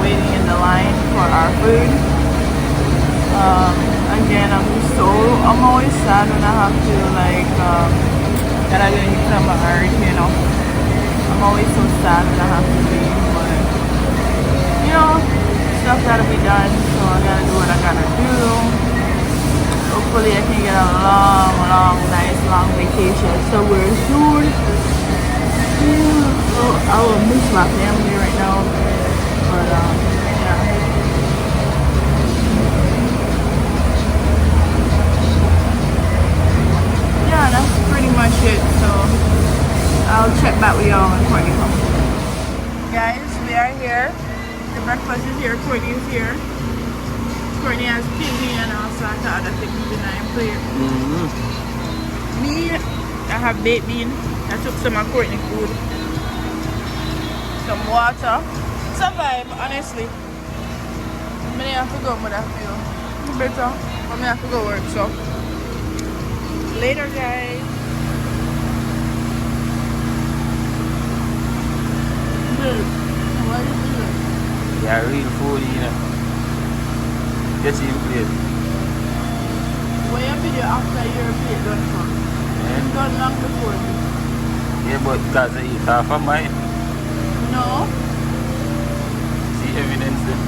waiting in the line for our food. Again, I'm always sad when I have to like that I didn't come early, you know. I'm always so sad when I have to leave, but you know, stuff gotta be done, so I gotta do what I gotta do. Hopefully I can get a nice long vacation somewhere soon. Yeah, so I will miss my family right now, but yeah. Yeah, that's pretty much it. So I'll check back with y'all when Courtney comes. Guys, we are here. The breakfast is here. Courtney is here. Courtney has kidney and also other things in my plate. Me, I have baked bean. I took some of Courtney food. Some water. Survive, honestly. I have to go, but I feel better. But I have to go work, so. Later, guys. What is it? Yeah, real food, you know. Get in plate. When you video after your plate done for? It's done long before this. Yeah, but because I eat half of mine. No. See evidence there.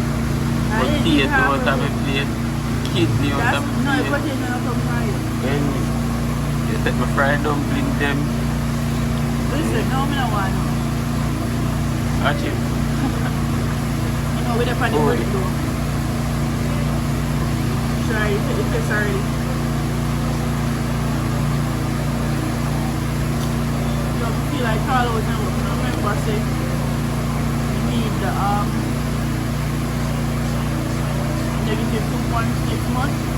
I But didn't eat potato half out of of a it. plate. Kidney out of a No, plate. potato from fire. Then you take my fried dumpling them. Listen, no, I don't want to. Watch it. You know, with the pan Oh, bread though. Try it, it tastes already. You know, feel like Carlo was never remember say you need the negative 2.6 months.